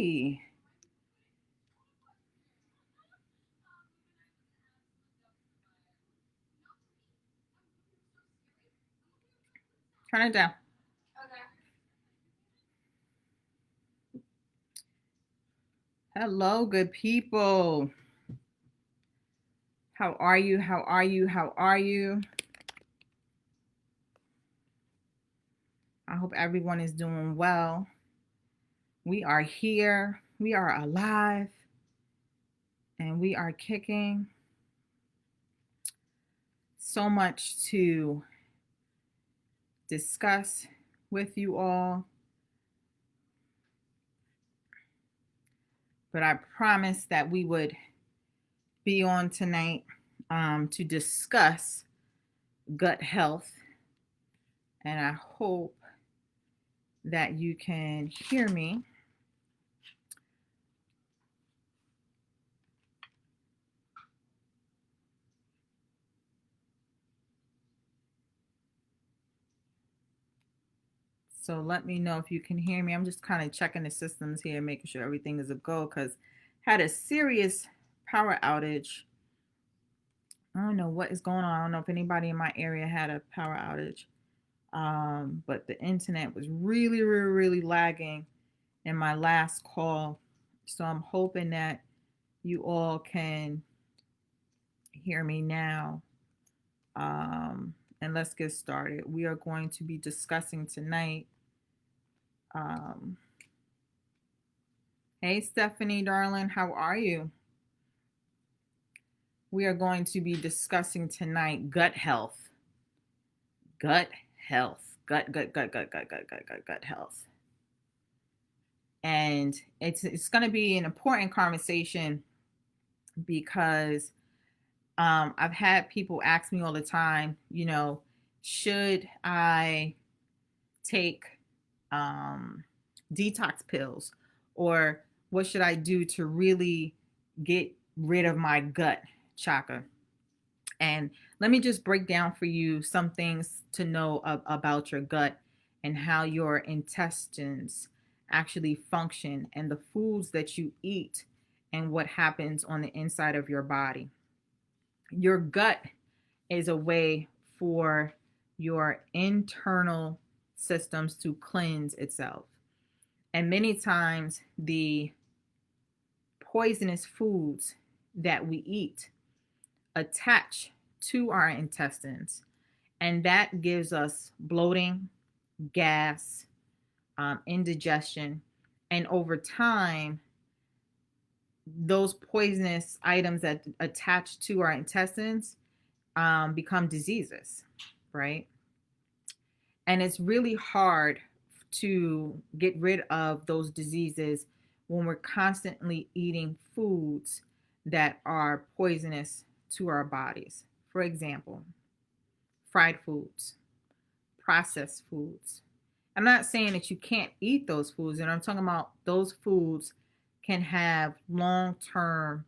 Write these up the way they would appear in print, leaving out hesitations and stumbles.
Hey. Turn it down. Hello, good people. How are you? How are you? How are you? I hope everyone is doing well. We are here. We are alive. And we are kicking. So much to discuss with you all. But I promised that we would be on tonight to discuss gut health. And I hope that you can hear me. So let me know if you can hear me. I'm just kind of checking the systems here, making sure everything is a go, because had a serious power outage. I don't know what is going on. I don't know if anybody in my area had a power outage. But the internet was really, really, really lagging in my last call. So I'm hoping that you all can hear me now. And let's get started. We are going to be discussing tonight. Hey, Stephanie, darling, how are you? We are going to be discussing tonight gut health. Gut health. Gut health. And it's going to be an important conversation because I've had people ask me all the time, should I take detox pills, or what should I do to really get rid of my gut chakra? And let me just break down for you some things to know about your gut and how your intestines actually function, and the foods that you eat and what happens on the inside of your body. Your gut is a way for your internal systems to cleanse itself. And many times the poisonous foods that we eat attach to our intestines, and that gives us bloating, gas, indigestion, and over time those poisonous items that attach to our intestines become diseases, right? And it's really hard to get rid of those diseases when we're constantly eating foods that are poisonous to our bodies. For example, fried foods, processed foods. I'm not saying that you can't eat those foods, and I'm talking about those foods can have long-term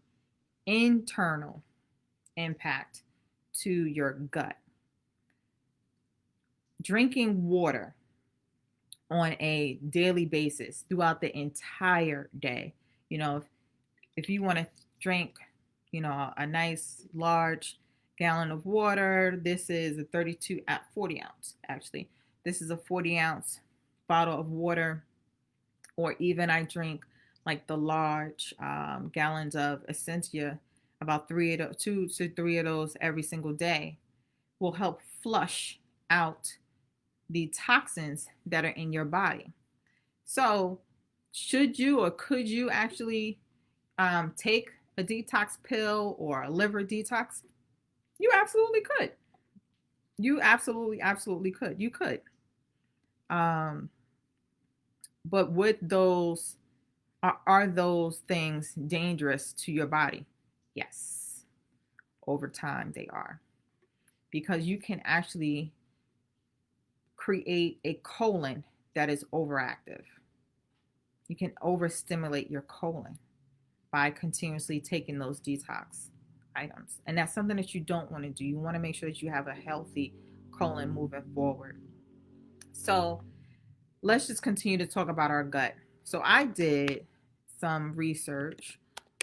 internal impact to your gut. Drinking water on a daily basis throughout the entire day. If you want to drink, a nice large gallon of water, this is a 40 ounce, actually. This is a 40 ounce bottle of water. Or even I drink like the large gallons of Essentia, about 2 to 3 of those every single day, will help flush out the toxins that are in your body. So should you or could you actually take a detox pill or a liver detox? You absolutely could. You absolutely could. You could. But would those are those things dangerous to your body? Yes. Over time they are. Because you can actually create a colon that is overactive. You can overstimulate your colon by continuously taking those detox items. And that's something that you don't want to do. You want to make sure that you have a healthy colon moving forward. So let's just continue to talk about our gut. So I did some research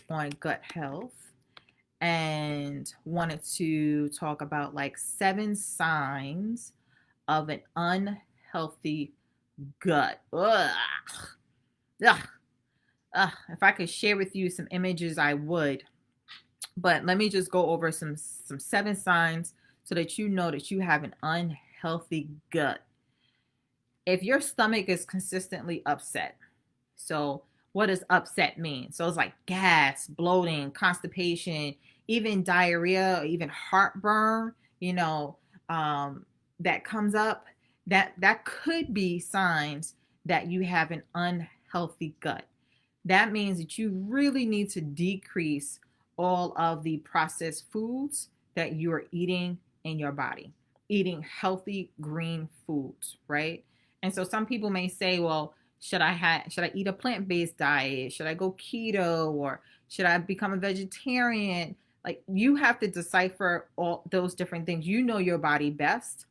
on gut health and wanted to talk about like 7 signs of an unhealthy gut. Ugh. Ugh. Ugh. If I could share with you some images, I would. But let me just go over some 7 signs so that you know that you have an unhealthy gut. If your stomach is consistently upset, so what does upset mean? So it's like gas, bloating, constipation, even diarrhea, or even heartburn, that comes up. That could be signs that you have an unhealthy gut. That means that you really need to decrease all of the processed foods that you are eating in your body. Eating healthy green foods, right? And so some people may say, well, should I eat a plant-based diet? Should I go keto, or should I become a vegetarian? Like, you have to decipher all those different things. You know your body best.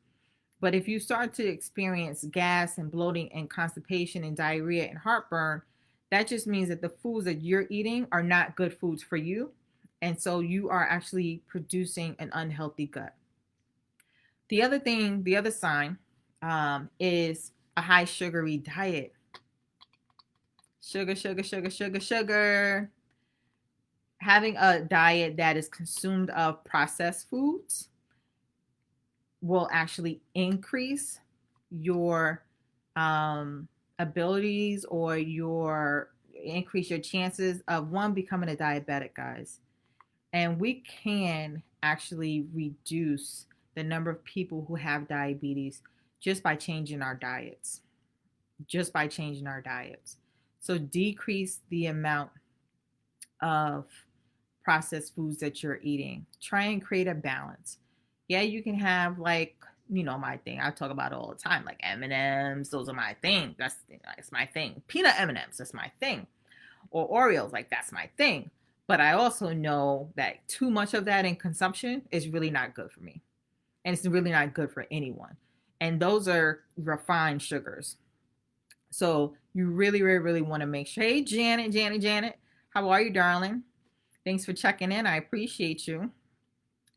But if you start to experience gas and bloating and constipation and diarrhea and heartburn, that just means that the foods that you're eating are not good foods for you. And so you are actually producing an unhealthy gut. The other sign is a high sugary diet. Sugar, sugar, sugar, sugar, sugar. Having a diet that is consumed of processed foods will actually increase your abilities, or increase your chances of becoming a diabetic, guys. And we can actually reduce the number of people who have diabetes just by changing our diets. So decrease the amount of processed foods that you're eating. Try and create a balance. Yeah, you can have, like, my thing. I talk about it all the time, like M&Ms. Those are my thing. That's my thing. Peanut M&Ms. That's my thing. Or Oreos. Like, that's my thing. But I also know that too much of that in consumption is really not good for me. And it's really not good for anyone. And those are refined sugars. So you really, really, really want to make sure. Hey, Janet. How are you, darling? Thanks for checking in. I appreciate you.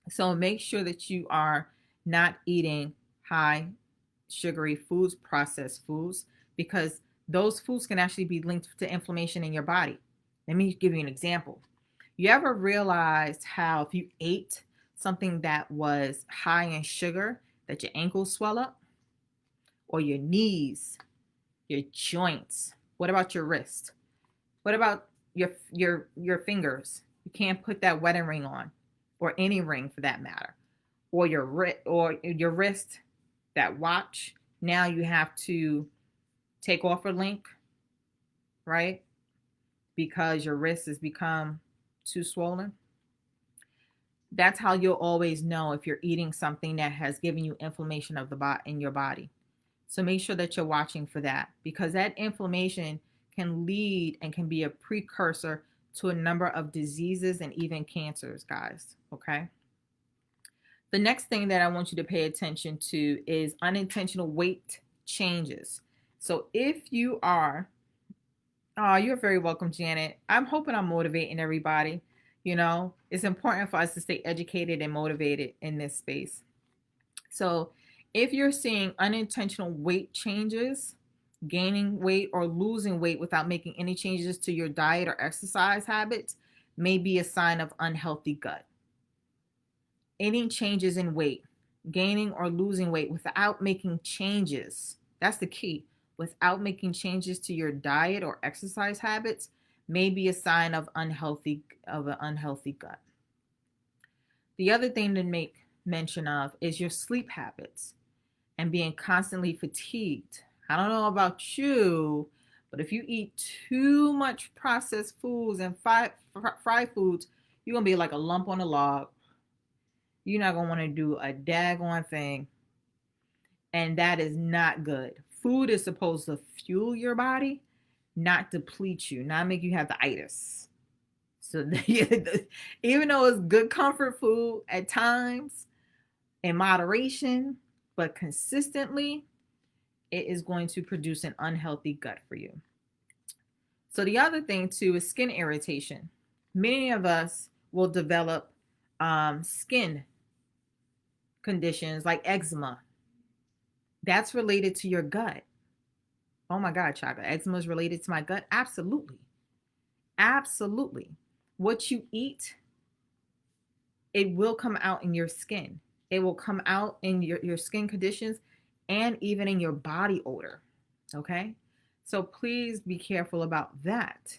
So make sure that you are not eating high sugary foods, processed foods, because those foods can actually be linked to inflammation in your body. Let me give you an example. You ever realized how if you ate something that was high in sugar, that your ankles swell up? Or your knees, your joints? What about your wrist? What about your fingers? You can't put that wedding ring on, or any ring for that matter. Or your wrist, that watch. Now you have to take off a link, right? Because your wrist has become too swollen. That's how you'll always know if you're eating something that has given you inflammation of in your body. So make sure that you're watching for that, because that inflammation can lead and can be a precursor to a number of diseases and even cancers, guys. Okay. The next thing that I want you to pay attention to is unintentional weight changes. So if you are, you're very welcome, Janet. I'm hoping I'm motivating everybody. It's important for us to stay educated and motivated in this space. So if you're seeing unintentional weight changes, gaining weight or losing weight without making any changes to your diet or exercise habits, may be a sign of unhealthy gut. Any changes in weight, gaining or losing weight without making changes, that's the key. Without making changes to your diet or exercise habits, may be a sign of an unhealthy gut. The other thing to make mention of is your sleep habits and being constantly fatigued. I don't know about you, but if you eat too much processed foods and fried foods, you're going to be like a lump on a log. You're not going to want to do a daggone thing. And that is not good. Food is supposed to fuel your body, not deplete you, not make you have the itis. So even though it's good comfort food at times, in moderation, but consistently, it is going to produce an unhealthy gut for you. So the other thing too is skin irritation. Many of us will develop skin conditions like eczema. That's related to your gut. Oh my God, Chaka, eczema is related to my gut? Absolutely. Absolutely. What you eat, it will come out in your skin. It will come out in your skin conditions and even in your body odor. Okay? So please be careful about that.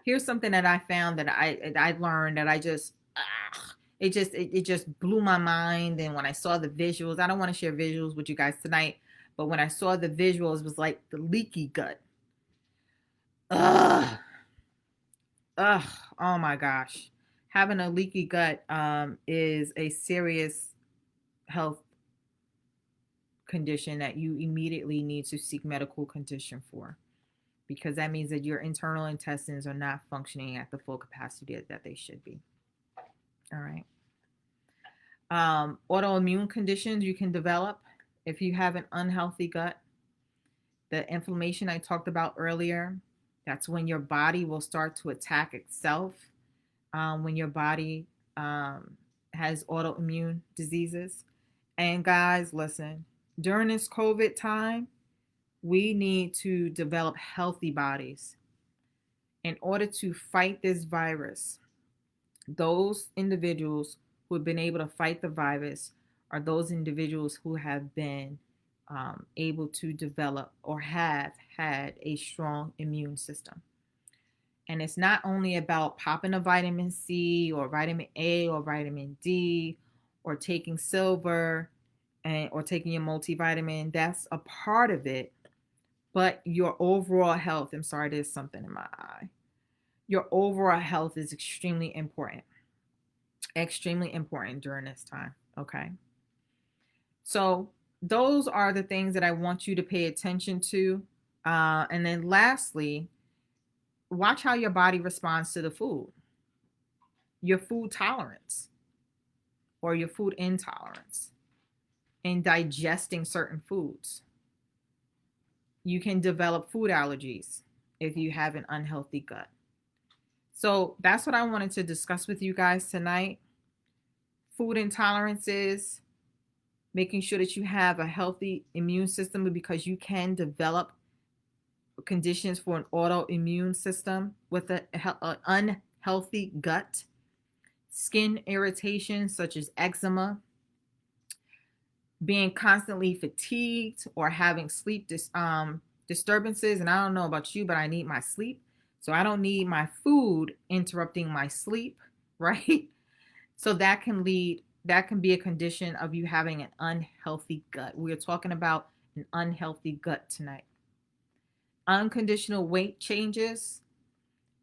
Here's something that I found that I learned that it just blew my mind. And when I saw the visuals, I don't want to share visuals with you guys tonight, but when I saw the visuals, it was like the leaky gut. Ugh. Ugh. Oh my gosh. Having a leaky gut is a serious health condition that you immediately need to seek medical condition for, because that means that your internal intestines are not functioning at the full capacity that they should be. All right. Autoimmune conditions you can develop if you have an unhealthy gut. The inflammation I talked about earlier, that's when your body will start to attack itself. When your body has autoimmune diseases. And guys, listen, during this COVID time, we need to develop healthy bodies in order to fight this virus. Those individuals who have been able to fight the virus are those individuals who have been able to develop or have had a strong immune system. And it's not only about popping a vitamin C or vitamin A or vitamin D or taking silver or taking your multivitamin. That's a part of it. But your overall health, I'm sorry, there's something in my eye. Your overall health is extremely important. Extremely important during this time. Okay. So those are the things that I want you to pay attention to. And then lastly, watch how your body responds to the food. Your food tolerance or your food intolerance in digesting certain foods. You can develop food allergies if you have an unhealthy gut. So that's what I wanted to discuss with you guys tonight. Food intolerances, making sure that you have a healthy immune system, because you can develop conditions for an autoimmune system with an unhealthy gut. Skin irritation such as eczema, being constantly fatigued or having sleep disturbances. And I don't know about you, but I need my sleep. So I don't need my food interrupting my sleep, right? So that can be a condition of you having an unhealthy gut. We're talking about an unhealthy gut tonight. Unconditional weight changes.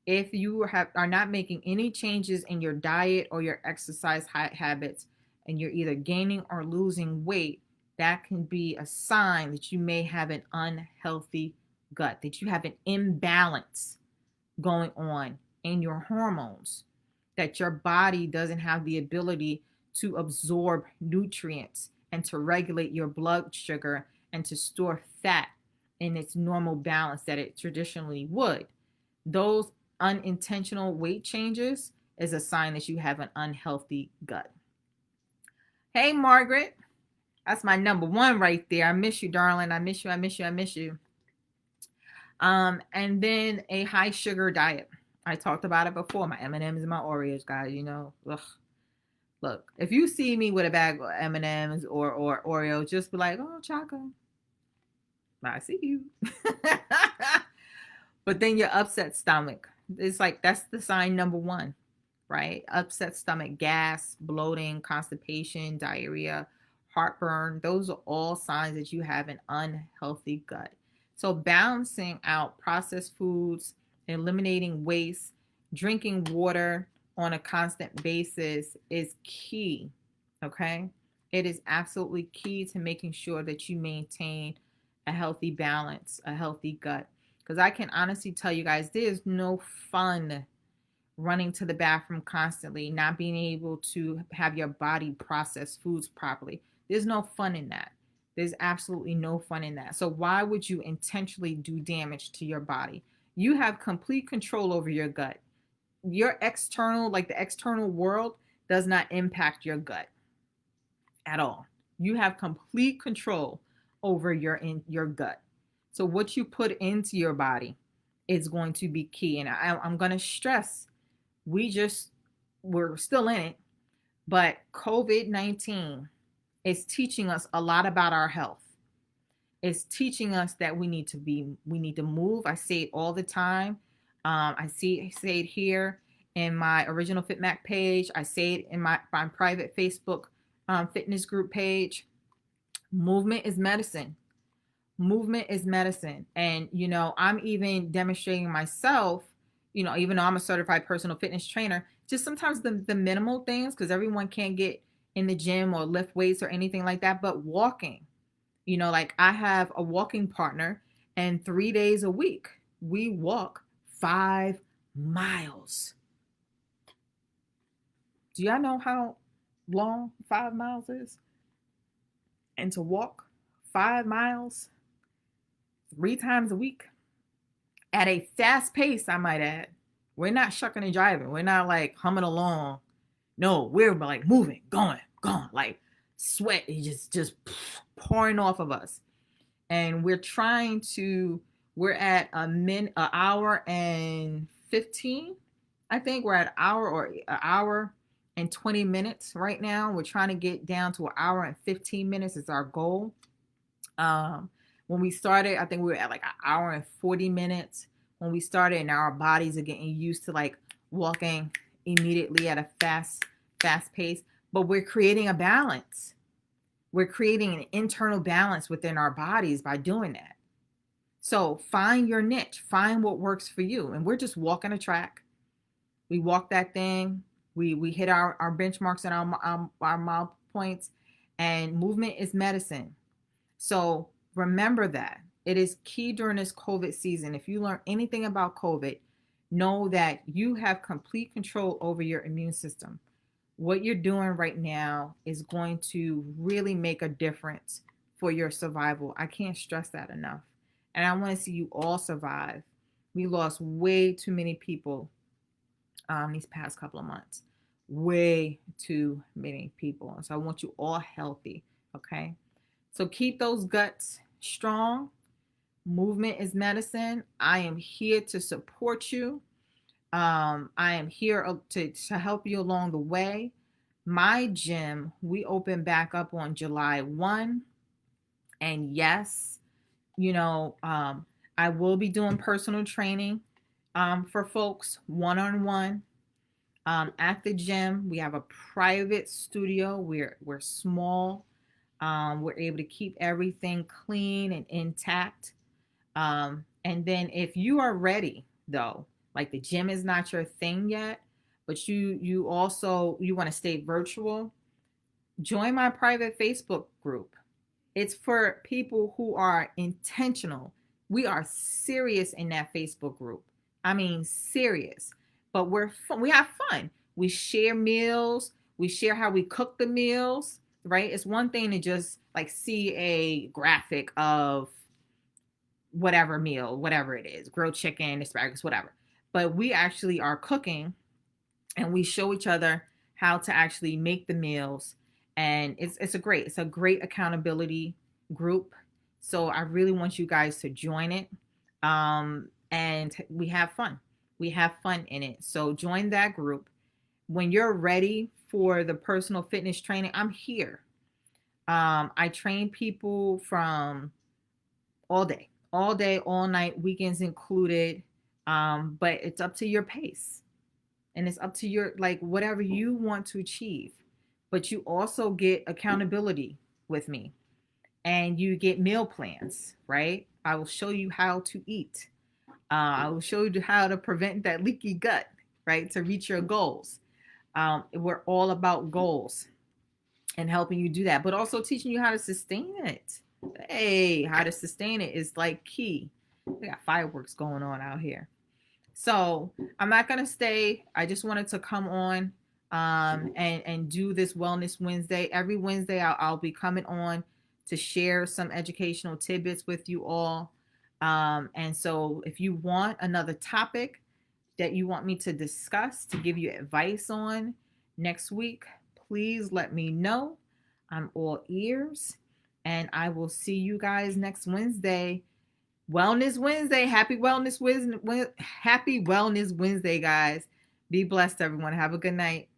If you are not making any changes in your diet or your exercise habits, and you're either gaining or losing weight, that can be a sign that you may have an unhealthy gut, that you have an imbalance going on in your hormones, that your body doesn't have the ability to absorb nutrients and to regulate your blood sugar and to store fat in its normal balance that it traditionally would. Those unintentional weight changes is a sign that you have an unhealthy gut. Hey, Margaret. That's my number one right there. I miss you, darling. I miss you. I miss you. I miss you. And then a high sugar diet. I talked about it before. My M&Ms and my Oreos, guys. You know, ugh. Look, if you see me with a bag of M&Ms or Oreos, just be like, "Oh, Chaka, I see you." But then your upset stomach. It's like that's the sign number one, right? Upset stomach, gas, bloating, constipation, diarrhea, heartburn. Those are all signs that you have an unhealthy gut. So balancing out processed foods, eliminating waste, drinking water on a constant basis is key. Okay? It is absolutely key to making sure that you maintain a healthy balance, a healthy gut. Because I can honestly tell you guys, there's no fun running to the bathroom constantly, not being able to have your body process foods properly. There's no fun in that. There's absolutely no fun in that. So why would you intentionally do damage to your body? You have complete control over your gut. Your external, like the external world, does not impact your gut at all. You have complete control over your gut. So what you put into your body is going to be key. And I'm going to stress, we're still in it, but COVID-19 is teaching us a lot about our health. It's teaching us that we need to move. I say it all the time. I say it here in my original FitMac page. I say it in my private Facebook fitness group page. Movement is medicine. Movement is medicine. And, I'm even demonstrating myself, even though I'm a certified personal fitness trainer, just sometimes the minimal things, because everyone can't get in the gym or lift weights or anything like that, but walking. Like I have a walking partner, and 3 days a week, we walk 5 miles. Do y'all know how long 5 miles is? And to walk 5 miles 3 times a week at a fast pace, I might add. We're not shucking and jiving. We're not like humming along. No, we're like moving, going, like sweat is just pouring off of us. And we're at an hour and 15. I think we're at an hour and 20 minutes right now. We're trying to get down to an hour and 15 minutes is our goal. When we started, I think we were at like an hour and 40 minutes when we started, and now our bodies are getting used to like walking immediately at a fast pace. But we're creating a balance. We're creating an internal balance within our bodies by doing that. So find your niche, find what works for you. And we're just walking a track. We walk that thing. We hit our benchmarks and our mile points, and movement is medicine. So remember that it is key during this COVID season. If you learn anything about COVID, know that you have complete control over your immune system. What you're doing right now is going to really make a difference for your survival. I can't stress that enough. And I want to see you all survive. We lost way too many people these past couple of months. Way too many people. So I want you all healthy, okay? So keep those guts strong. Movement is medicine. I am here to support you. I am here to help you along the way. My gym, we open back up on July 1. And yes, I will be doing personal training for folks one-on-one. At the gym, we have a private studio. We're small. We're able to keep everything clean and intact. And then if you are ready, though, like the gym is not your thing yet, but you want to stay virtual, join my private Facebook group. It's for people who are intentional. We are serious in that Facebook group. I mean, serious. But we have fun. We share meals. We share how we cook the meals, right? It's one thing to just like see a graphic of whatever meal, whatever it is, grilled chicken, asparagus, whatever. But we actually are cooking, and we show each other how to actually make the meals. And it's a great accountability group. So I really want you guys to join it. And we have fun. We have fun in it. So join that group. When you're ready for the personal fitness training, I'm here. I train people from all day, all night, weekends included. But it's up to your pace, and it's up to your, like, whatever you want to achieve. But you also get accountability with me, and you get meal plans, right? I will show you how to eat. I will show you how to prevent that leaky gut, right? To reach your goals. We're all about goals and helping you do that, but also teaching you how to sustain it. Hey, how to sustain it is like key. We got fireworks going on out here. So I'm not going to stay. I just wanted to come on and do this Wellness Wednesday. Every Wednesday, I'll be coming on to share some educational tidbits with you all. And so if you want another topic that you want me to discuss, to give you advice on next week, please let me know. I'm all ears. And I will see you guys next Wednesday. Wellness Wednesday. Happy Wellness Wednesday. Happy Wellness Wednesday, guys. Be blessed, everyone. Have a good night.